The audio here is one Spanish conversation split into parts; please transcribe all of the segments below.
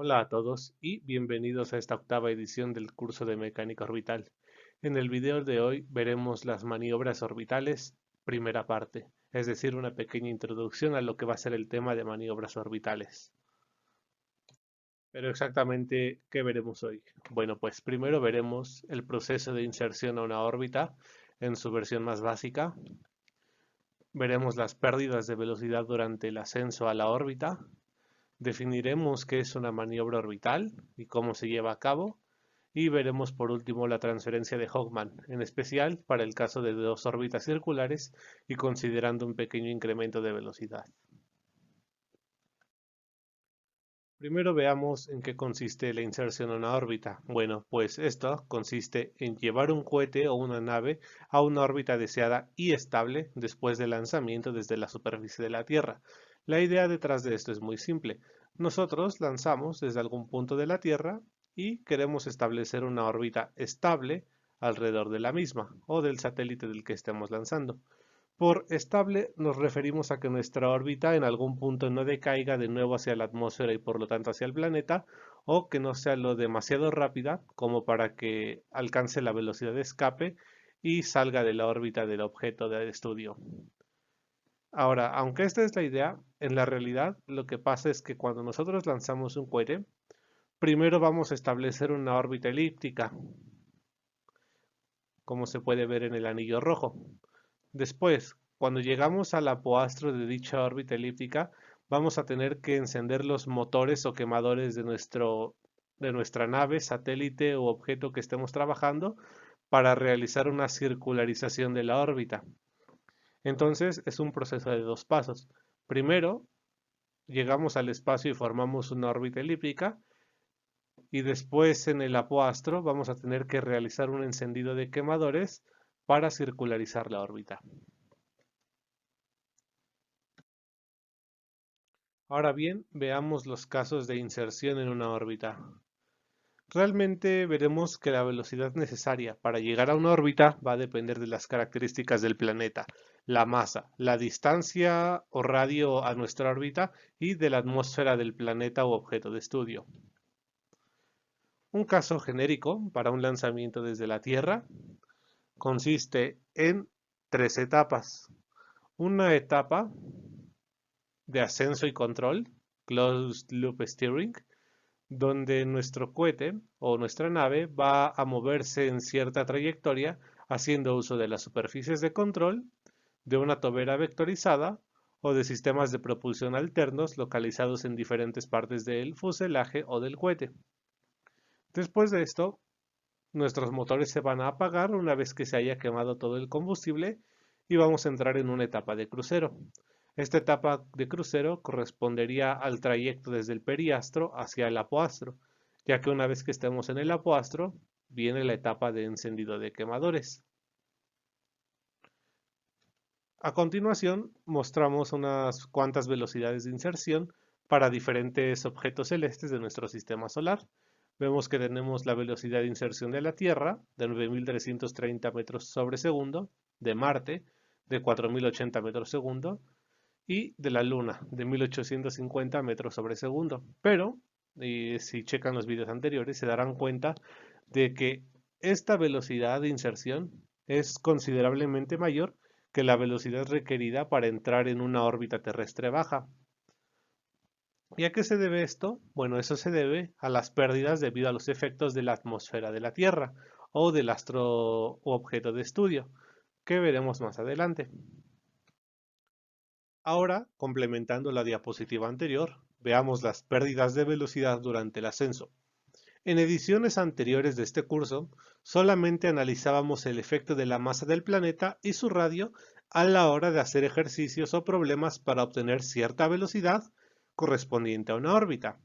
Hola a todos y bienvenidos a esta octava edición del curso de mecánica orbital. En el video de hoy veremos las maniobras orbitales, primera parte, es decir, una pequeña introducción a lo que va a ser el tema de maniobras orbitales. Pero exactamente, ¿qué veremos hoy? Bueno, pues primero veremos el proceso de inserción a una órbita en su versión más básica. Veremos las pérdidas de velocidad durante el ascenso a la órbita. Definiremos qué es una maniobra orbital y cómo se lleva a cabo, y veremos por último la transferencia de Hofmann, en especial para el caso de dos órbitas circulares y considerando un pequeño incremento de velocidad. Primero veamos en qué consiste la inserción en una órbita. Bueno, pues esto consiste en llevar un cohete o una nave a una órbita deseada y estable después del lanzamiento desde la superficie de la Tierra. La idea detrás de esto es muy simple. Nosotros lanzamos desde algún punto de la Tierra y queremos establecer una órbita estable alrededor de la misma o del satélite del que estemos lanzando. Por estable nos referimos a que nuestra órbita en algún punto no decaiga de nuevo hacia la atmósfera y por lo tanto hacia el planeta, o que no sea lo demasiado rápida como para que alcance la velocidad de escape y salga de la órbita del objeto de estudio. Ahora, aunque esta es la idea, en la realidad lo que pasa es que cuando nosotros lanzamos un cohete, primero vamos a establecer una órbita elíptica, como se puede ver en el anillo rojo. Después, cuando llegamos al apoastro de dicha órbita elíptica, vamos a tener que encender los motores o quemadores de nuestra nave, satélite o objeto que estemos trabajando para realizar una circularización de la órbita. Entonces, es un proceso de dos pasos. Primero, llegamos al espacio y formamos una órbita elíptica, y después en el apoastro vamos a tener que realizar un encendido de quemadores para circularizar la órbita. Ahora bien, veamos los casos de inserción en una órbita. Realmente veremos que la velocidad necesaria para llegar a una órbita va a depender de las características del planeta, la masa, la distancia o radio a nuestra órbita y de la atmósfera del planeta o objeto de estudio. Un caso genérico para un lanzamiento desde la Tierra consiste en tres etapas. Una etapa de ascenso y control, closed loop steering, donde nuestro cohete o nuestra nave va a moverse en cierta trayectoria haciendo uso de las superficies de control, de una tobera vectorizada o de sistemas de propulsión alternos localizados en diferentes partes del fuselaje o del cohete. Después de esto, nuestros motores se van a apagar una vez que se haya quemado todo el combustible y vamos a entrar en una etapa de crucero. Esta etapa de crucero correspondería al trayecto desde el periastro hacia el apoastro, ya que una vez que estemos en el apoastro, viene la etapa de encendido de quemadores. A continuación, mostramos unas cuantas velocidades de inserción para diferentes objetos celestes de nuestro sistema solar. Vemos que tenemos la velocidad de inserción de la Tierra, de 9.330 metros sobre segundo, de Marte, de 4.080 metros segundo, y de la Luna, de 1850 metros sobre segundo. Pero, si checan los vídeos anteriores, se darán cuenta de que esta velocidad de inserción es considerablemente mayor que la velocidad requerida para entrar en una órbita terrestre baja. ¿Y a qué se debe esto? Bueno, eso se debe a las pérdidas debido a los efectos de la atmósfera de la Tierra o del astro u objeto de estudio, que veremos más adelante. Ahora, complementando la diapositiva anterior, veamos las pérdidas de velocidad durante el ascenso. En ediciones anteriores de este curso, solamente analizábamos el efecto de la masa del planeta y su radio a la hora de hacer ejercicios o problemas para obtener cierta velocidad correspondiente a una órbita.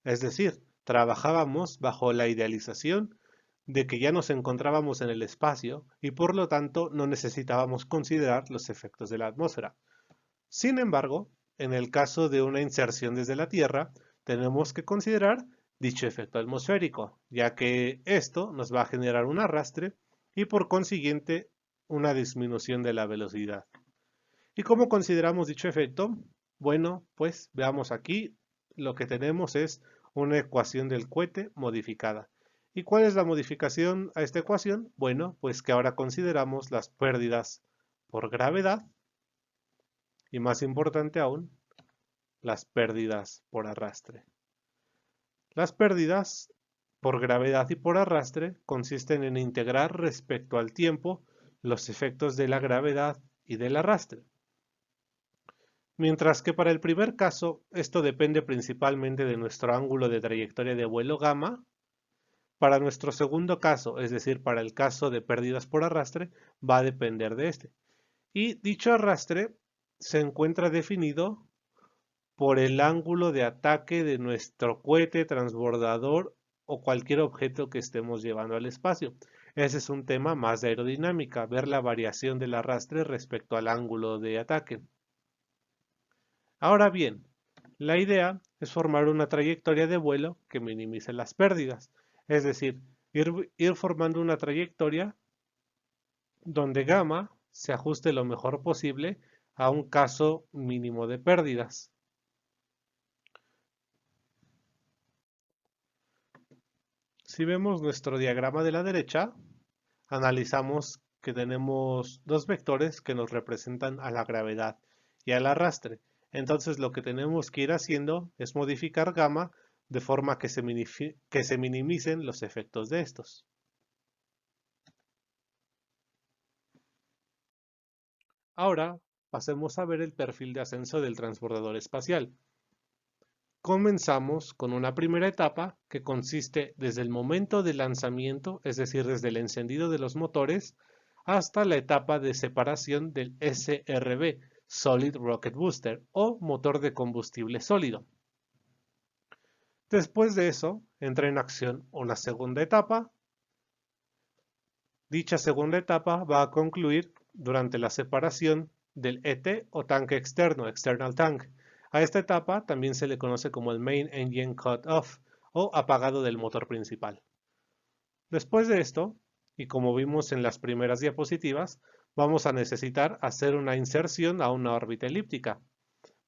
Es decir, trabajábamos bajo la idealización de que ya nos encontrábamos en el espacio y por lo tanto no necesitábamos considerar los efectos de la atmósfera. Sin embargo, en el caso de una inserción desde la Tierra, tenemos que considerar dicho efecto atmosférico, ya que esto nos va a generar un arrastre y por consiguiente una disminución de la velocidad. ¿Y cómo consideramos dicho efecto? Bueno, pues veamos aquí, lo que tenemos es una ecuación del cohete modificada. ¿Y cuál es la modificación a esta ecuación? Bueno, pues que ahora consideramos las pérdidas por gravedad y, más importante aún, las pérdidas por arrastre. Las pérdidas por gravedad y por arrastre consisten en integrar respecto al tiempo los efectos de la gravedad y del arrastre. Mientras que para el primer caso, esto depende principalmente de nuestro ángulo de trayectoria de vuelo gamma, para nuestro segundo caso, es decir, para el caso de pérdidas por arrastre, va a depender de este. Y dicho arrastre se encuentra definido por el ángulo de ataque de nuestro cohete, transbordador o cualquier objeto que estemos llevando al espacio. Ese es un tema más de aerodinámica, ver la variación del arrastre respecto al ángulo de ataque. Ahora bien, la idea es formar una trayectoria de vuelo que minimice las pérdidas, es decir, ir formando una trayectoria donde gamma se ajuste lo mejor posible a un caso mínimo de pérdidas. Si vemos nuestro diagrama de la derecha, analizamos que tenemos dos vectores que nos representan a la gravedad y al arrastre. Entonces lo que tenemos que ir haciendo es modificar gamma de forma que se minimicen los efectos de estos. Ahora pasemos a ver el perfil de ascenso del transbordador espacial. Comenzamos con una primera etapa que consiste desde el momento del lanzamiento, es decir, desde el encendido de los motores, hasta la etapa de separación del SRB, Solid Rocket Booster, o motor de combustible sólido. Después de eso, entra en acción una segunda etapa. Dicha segunda etapa va a concluir durante la separación del ET o tanque externo, External Tank. A esta etapa también se le conoce como el Main Engine Cut-Off o apagado del motor principal. Después de esto, y como vimos en las primeras diapositivas, vamos a necesitar hacer una inserción a una órbita elíptica.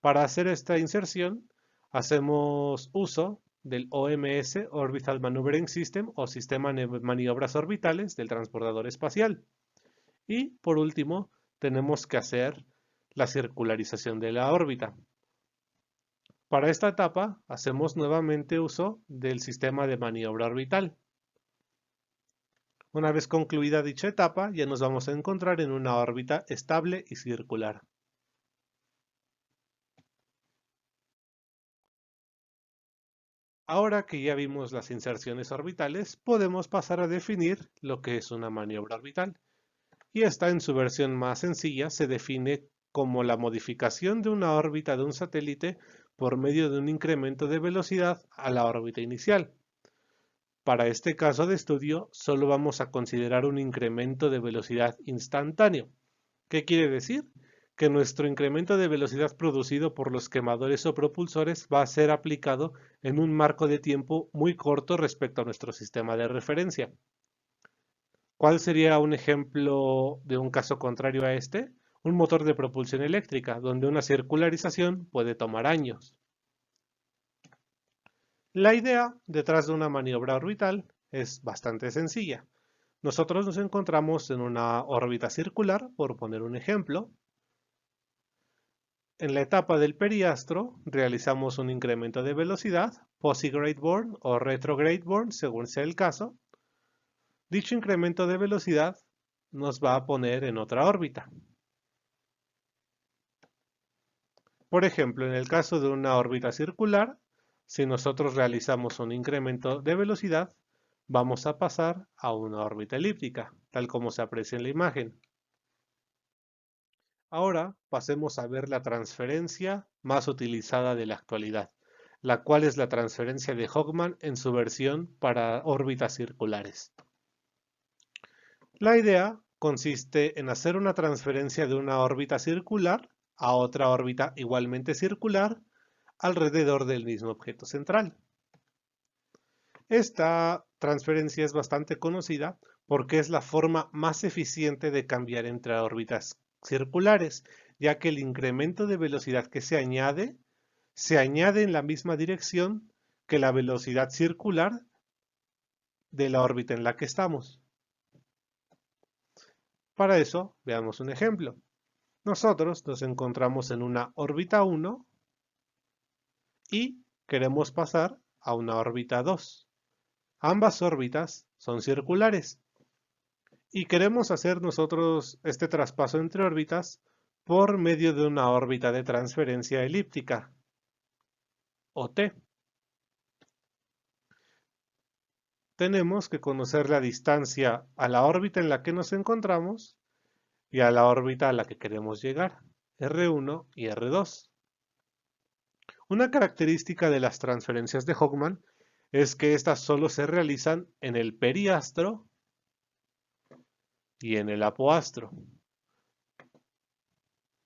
Para hacer esta inserción, hacemos uso del OMS, Orbital Maneuvering System, o sistema de maniobras orbitales del transbordador espacial. Y por último, tenemos que hacer la circularización de la órbita. Para esta etapa, hacemos nuevamente uso del sistema de maniobra orbital. Una vez concluida dicha etapa, ya nos vamos a encontrar en una órbita estable y circular. Ahora que ya vimos las inserciones orbitales, podemos pasar a definir lo que es una maniobra orbital. Y esta, en su versión más sencilla, se define como la modificación de una órbita de un satélite por medio de un incremento de velocidad a la órbita inicial. Para este caso de estudio, solo vamos a considerar un incremento de velocidad instantáneo. ¿Qué quiere decir? Que nuestro incremento de velocidad producido por los quemadores o propulsores va a ser aplicado en un marco de tiempo muy corto respecto a nuestro sistema de referencia. ¿Cuál sería un ejemplo de un caso contrario a este? Un motor de propulsión eléctrica, donde una circularización puede tomar años. La idea detrás de una maniobra orbital es bastante sencilla. Nosotros nos encontramos en una órbita circular, por poner un ejemplo. En la etapa del periastro realizamos un incremento de velocidad, post-grade burn o retrograde burn, según sea el caso. Dicho incremento de velocidad nos va a poner en otra órbita. Por ejemplo, en el caso de una órbita circular, si nosotros realizamos un incremento de velocidad, vamos a pasar a una órbita elíptica, tal como se aprecia en la imagen. Ahora pasemos a ver la transferencia más utilizada de la actualidad, la cual es la transferencia de Hofmann en su versión para órbitas circulares. La idea consiste en hacer una transferencia de una órbita circular a otra órbita igualmente circular alrededor del mismo objeto central. Esta transferencia es bastante conocida porque es la forma más eficiente de cambiar entre órbitas circulares, ya que el incremento de velocidad que se añade en la misma dirección que la velocidad circular de la órbita en la que estamos. Para eso, veamos un ejemplo. Nosotros nos encontramos en una órbita 1 y queremos pasar a una órbita 2. Ambas órbitas son circulares y queremos hacer nosotros este traspaso entre órbitas por medio de una órbita de transferencia elíptica, o T. Tenemos que conocer la distancia a la órbita en la que nos encontramos y a la órbita a la que queremos llegar, R1 y R2. Una característica de las transferencias de Hofmann es que estas solo se realizan en el periastro y en el apoastro.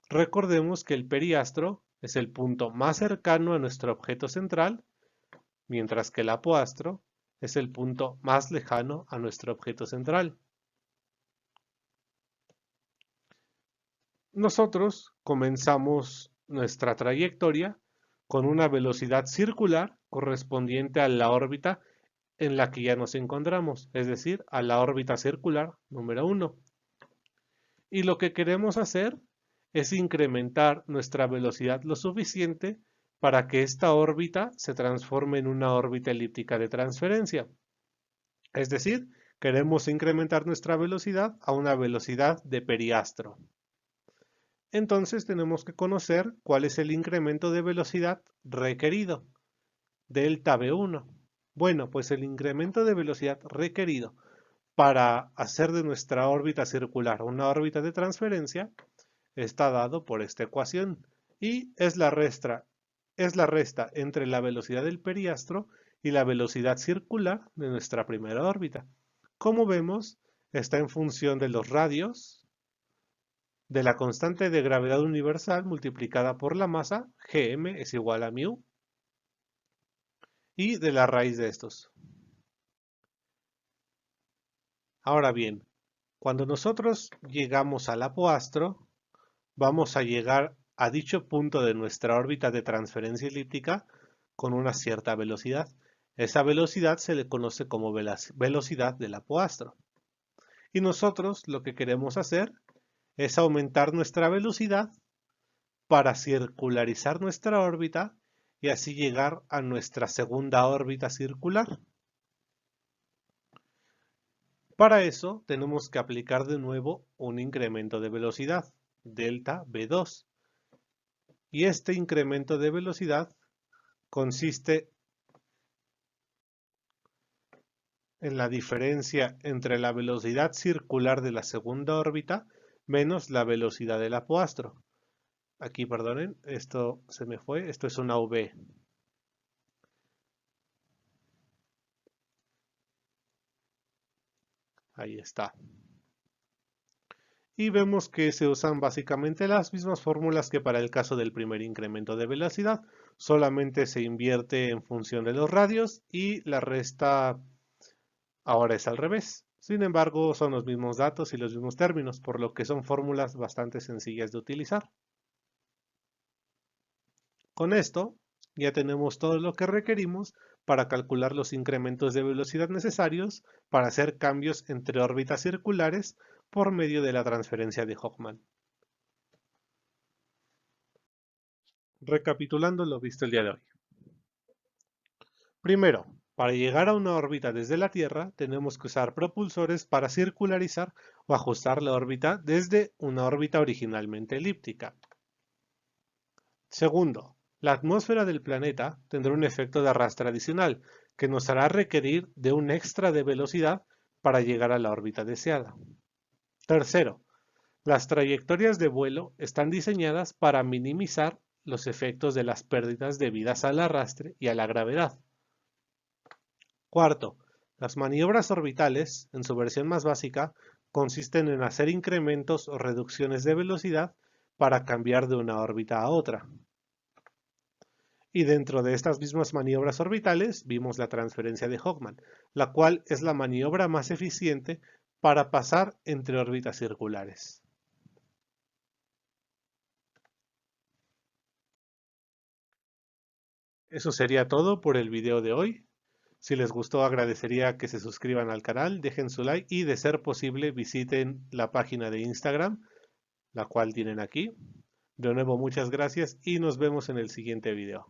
Recordemos que el periastro es el punto más cercano a nuestro objeto central, mientras que el apoastro es el punto más lejano a nuestro objeto central. Nosotros comenzamos nuestra trayectoria con una velocidad circular correspondiente a la órbita en la que ya nos encontramos, es decir, a la órbita circular número 1. Y lo que queremos hacer es incrementar nuestra velocidad lo suficiente para que esta órbita se transforme en una órbita elíptica de transferencia. Es decir, queremos incrementar nuestra velocidad a una velocidad de periastro. Entonces tenemos que conocer cuál es el incremento de velocidad requerido, delta V1. Bueno, pues el incremento de velocidad requerido para hacer de nuestra órbita circular una órbita de transferencia está dado por esta ecuación y es la resta entre la velocidad del periastro y la velocidad circular de nuestra primera órbita. Como vemos, está en función de los radios, de la constante de gravedad universal multiplicada por la masa, gm es igual a μ, y de la raíz de estos. Ahora bien, cuando nosotros llegamos al apoastro, vamos a llegar a dicho punto de nuestra órbita de transferencia elíptica con una cierta velocidad. Esa velocidad se le conoce como velocidad del apoastro. Y nosotros lo que queremos hacer es aumentar nuestra velocidad para circularizar nuestra órbita y así llegar a nuestra segunda órbita circular. Para eso tenemos que aplicar de nuevo un incremento de velocidad, delta V2. Y este incremento de velocidad consiste en la diferencia entre la velocidad circular de la segunda órbita menos la velocidad del apoastro. Aquí, perdonen, esto se me fue, esto es una V. Ahí está. Y vemos que se usan básicamente las mismas fórmulas que para el caso del primer incremento de velocidad, solamente se invierte en función de los radios y la resta ahora es al revés. Sin embargo, son los mismos datos y los mismos términos, por lo que son fórmulas bastante sencillas de utilizar. Con esto, ya tenemos todo lo que requerimos para calcular los incrementos de velocidad necesarios para hacer cambios entre órbitas circulares por medio de la transferencia de Hofmann. Recapitulando lo visto el día de hoy. Primero, para llegar a una órbita desde la Tierra, tenemos que usar propulsores para circularizar o ajustar la órbita desde una órbita originalmente elíptica. Segundo, la atmósfera del planeta tendrá un efecto de arrastre adicional que nos hará requerir de un extra de velocidad para llegar a la órbita deseada. Tercero, las trayectorias de vuelo están diseñadas para minimizar los efectos de las pérdidas debidas al arrastre y a la gravedad. Cuarto, las maniobras orbitales, en su versión más básica, consisten en hacer incrementos o reducciones de velocidad para cambiar de una órbita a otra. Y dentro de estas mismas maniobras orbitales vimos la transferencia de Hofmann, la cual es la maniobra más eficiente para pasar entre órbitas circulares. Eso sería todo por el video de hoy. Si les gustó, agradecería que se suscriban al canal, dejen su like y, de ser posible, visiten la página de Instagram, la cual tienen aquí. De nuevo, muchas gracias y nos vemos en el siguiente video.